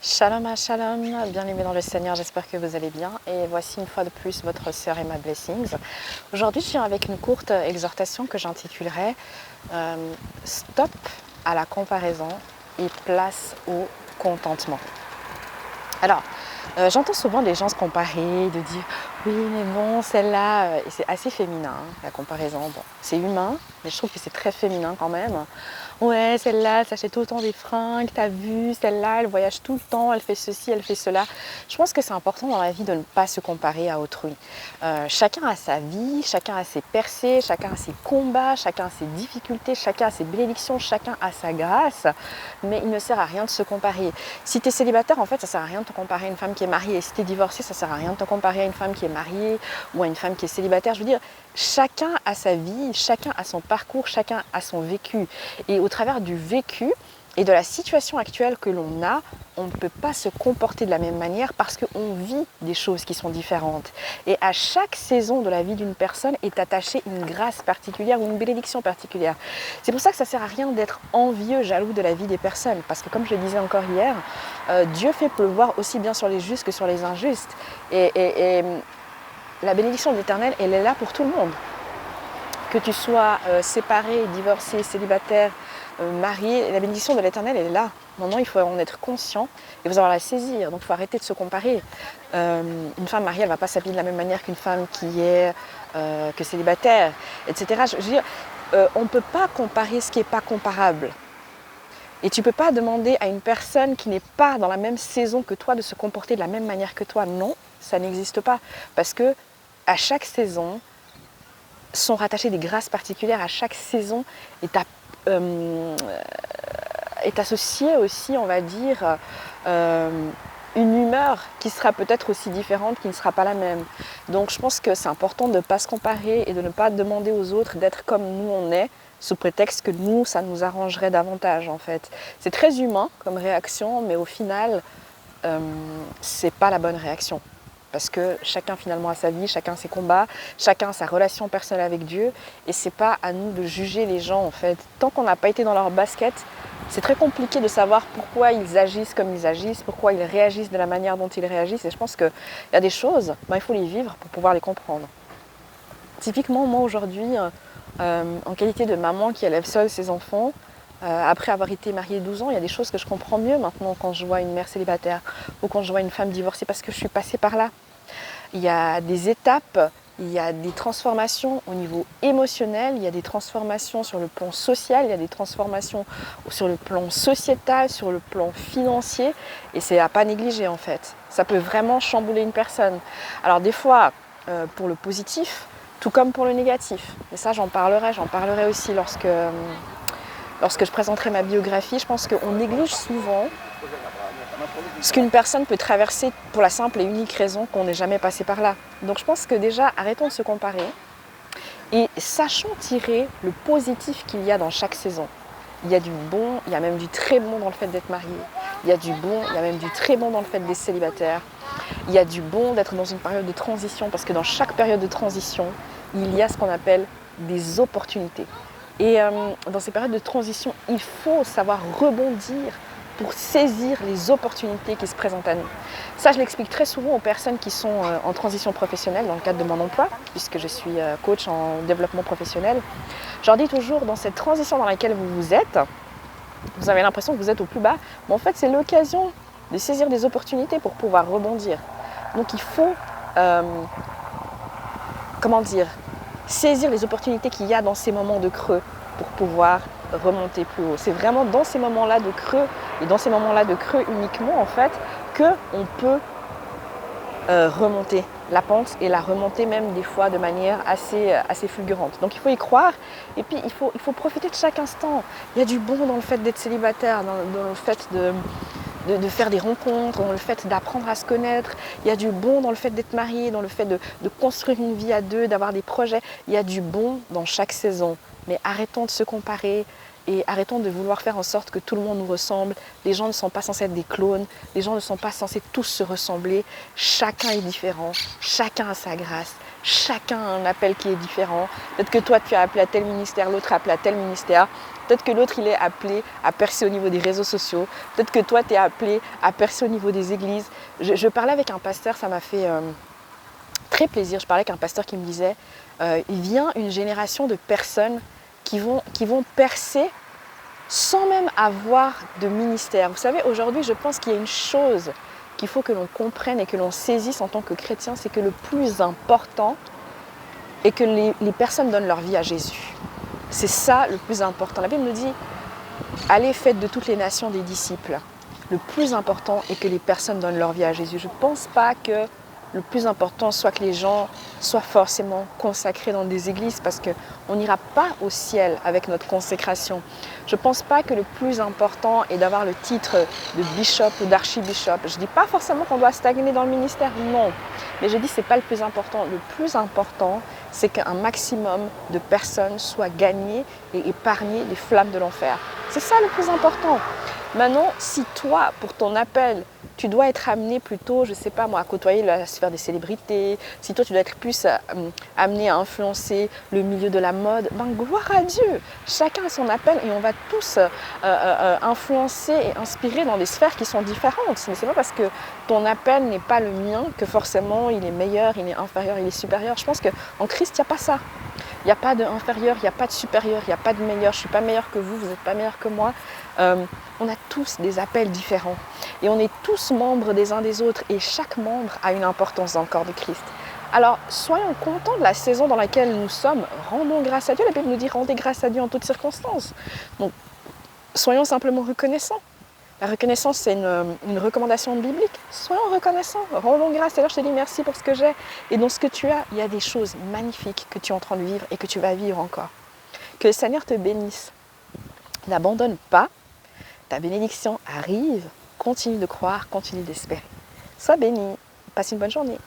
Shalom, shalom, bien-aimés dans le Seigneur, j'espère que vous allez bien. Et voici une fois de plus votre sœur Emma Blessings. Aujourd'hui, je viens avec une courte exhortation que j'intitulerai Stop à la comparaison et place au contentement. Alors, j'entends souvent les gens se comparer, de dire oui, mais bon, celle-là, et c'est assez féminin, hein, la comparaison. Bon, c'est humain, mais je trouve que c'est très féminin quand même. Ouais, celle-là, elle s'achète autant des fringues, t'as vu, celle-là, elle voyage tout le temps, elle fait ceci, elle fait cela. Je pense que c'est important dans la vie de ne pas se comparer à autrui. Chacun a sa vie, chacun a ses percées, chacun a ses combats, chacun a ses difficultés, chacun a ses bénédictions, chacun a sa grâce, mais il ne sert à rien de se comparer. Si tu es célibataire, en fait, ça ne sert à rien de te comparer à une femme qui est mariée. Et si tu es divorcé, ça ne sert à rien de te comparer à une femme qui est mariée ou à une femme qui est célibataire. Je veux dire, chacun a sa vie, chacun a son parcours, chacun a son vécu. Et au travers du vécu et de la situation actuelle que l'on a, on ne peut pas se comporter de la même manière parce qu'on vit des choses qui sont différentes. Et à chaque saison de la vie d'une personne est attachée une grâce particulière ou une bénédiction particulière. C'est pour ça que ça ne sert à rien d'être envieux, jaloux de la vie des personnes. Parce que comme je le disais encore hier, Dieu fait pleuvoir aussi bien sur les justes que sur les injustes. Et la bénédiction de l'Éternel, elle est là pour tout le monde. Que tu sois séparé, divorcé, célibataire, marié, la bénédiction de l'Éternel, elle est là. Maintenant, il faut en être conscient et vous avoir la saisir. Donc, il faut arrêter de se comparer. Une femme mariée, elle ne va pas s'habiller de la même manière qu'une femme qui est que célibataire, etc. Je veux dire, on ne peut pas comparer ce qui n'est pas comparable. Et tu ne peux pas demander à une personne qui n'est pas dans la même saison que toi de se comporter de la même manière que toi. Non, ça n'existe pas. Parce que à chaque saison, sont rattachées des grâces particulières. À chaque saison est associée aussi, on va dire, une humeur qui sera peut-être aussi différente, qui ne sera pas la même. Donc je pense que c'est important de ne pas se comparer et de ne pas demander aux autres d'être comme nous on est, sous prétexte que nous, ça nous arrangerait davantage en fait. C'est très humain comme réaction, mais au final, c'est pas la bonne réaction. Parce que chacun finalement a sa vie, chacun ses combats, chacun a sa relation personnelle avec Dieu. Et c'est pas à nous de juger les gens en fait. Tant qu'on n'a pas été dans leur basket, c'est très compliqué de savoir pourquoi ils agissent comme ils agissent, pourquoi ils réagissent de la manière dont ils réagissent. Et je pense qu'il y a des choses, il faut les vivre pour pouvoir les comprendre. Typiquement, moi aujourd'hui, en qualité de maman qui élève seule ses enfants, après avoir été mariée 12 ans, il y a des choses que je comprends mieux maintenant quand je vois une mère célibataire ou quand je vois une femme divorcée parce que je suis passée par là. Il y a des étapes, il y a des transformations au niveau émotionnel, il y a des transformations sur le plan social, il y a des transformations sur le plan sociétal, sur le plan financier, et c'est à pas négliger en fait. Ça peut vraiment chambouler une personne. Alors des fois, pour le positif, tout comme pour le négatif. Et ça, j'en parlerai aussi lorsque je présenterai ma biographie. Je pense qu'on néglige souvent ce qu'une personne peut traverser pour la simple et unique raison qu'on n'est jamais passé par là. Donc je pense que déjà, arrêtons de se comparer et sachons tirer le positif qu'il y a dans chaque saison. Il y a du bon, il y a même du très bon dans le fait d'être marié. Il y a du bon, il y a même du très bon dans le fait d'être célibataire. Il y a du bon d'être dans une période de transition parce que dans chaque période de transition, il y a ce qu'on appelle des opportunités. Et dans ces périodes de transition, il faut savoir rebondir pour saisir les opportunités qui se présentent à nous. Ça, je l'explique très souvent aux personnes qui sont en transition professionnelle dans le cadre de mon emploi, puisque je suis coach en développement professionnel. Je leur dis toujours, dans cette transition dans laquelle vous êtes, vous avez l'impression que vous êtes au plus bas, mais en fait, c'est l'occasion de saisir des opportunités pour pouvoir rebondir. Donc, il faut, saisir les opportunités qu'il y a dans ces moments de creux pour pouvoir remonter plus haut. C'est vraiment dans ces moments-là de creux et dans ces moments-là de creux uniquement en fait qu'on peut remonter la pente et la remonter même des fois de manière assez fulgurante. Donc il faut y croire et puis il faut profiter de chaque instant. Il y a du bon dans le fait d'être célibataire, dans le fait de faire des rencontres, dans le fait d'apprendre à se connaître. Il y a du bon dans le fait d'être marié, dans le fait de construire une vie à deux, d'avoir des projets. Il y a du bon dans chaque saison. Mais arrêtons de se comparer Et arrêtons de vouloir faire en sorte que tout le monde nous ressemble. Les gens ne sont pas censés être des clones. Les gens ne sont pas censés tous se ressembler. Chacun est différent. Chacun a sa grâce. Chacun a un appel qui est différent. Peut-être que toi, tu es appelé à tel ministère, l'autre est appelé à tel ministère. Peut-être que l'autre, il est appelé à percer au niveau des réseaux sociaux. Peut-être que toi, tu es appelé à percer au niveau des églises. Je parlais avec un pasteur, ça m'a fait très plaisir. Je parlais avec un pasteur qui me disait, il vient une génération de personnes qui vont percer sans même avoir de ministère. Vous savez, aujourd'hui, je pense qu'il y a une chose qu'il faut que l'on comprenne et que l'on saisisse en tant que chrétien, c'est que le plus important est que les personnes donnent leur vie à Jésus. C'est ça le plus important. La Bible nous dit, allez, faites de toutes les nations des disciples. Le plus important est que les personnes donnent leur vie à Jésus. Je ne pense pas que le plus important soit que les gens soient forcément consacrés dans des églises parce qu'on n'ira pas au ciel avec notre consécration. Je ne pense pas que le plus important est d'avoir le titre de bishop ou d'archibishop. Je ne dis pas forcément qu'on doit stagner dans le ministère, non. Mais je dis que ce n'est pas le plus important. Le plus important, c'est qu'un maximum de personnes soient gagnées et épargnées des flammes de l'enfer. C'est ça le plus important. Maintenant, si toi, pour ton appel, tu dois être amené plutôt, je ne sais pas moi, à côtoyer la sphère des célébrités, si toi tu dois être plus amené à influencer le milieu de la mode, ben gloire à Dieu, chacun a son appel et on va tous influencer et inspirer dans des sphères qui sont différentes. Mais ce n'est pas parce que ton appel n'est pas le mien que forcément il est meilleur, il est inférieur, il est supérieur. Je pense qu'en Christ, il n'y a pas ça. Il n'y a pas d'inférieur, il n'y a pas de supérieur, il n'y a pas de meilleur. Je ne suis pas meilleur que vous, vous n'êtes pas meilleur que moi. On a tous des appels différents et on est tous membres des uns des autres et chaque membre a une importance dans le corps de Christ. Alors, soyons contents de la saison dans laquelle nous sommes. Rendons grâce à Dieu. La Bible nous dit rendez grâce à Dieu en toutes circonstances. Donc, soyons simplement reconnaissants. La reconnaissance, c'est une recommandation biblique. Soyons reconnaissants, rendons grâce. C'est-à-dire, je te dis merci pour ce que j'ai. Et dans ce que tu as, il y a des choses magnifiques que tu es en train de vivre et que tu vas vivre encore. Que le Seigneur te bénisse. N'abandonne pas. Ta bénédiction arrive. Continue de croire, continue d'espérer. Sois béni. Passe une bonne journée.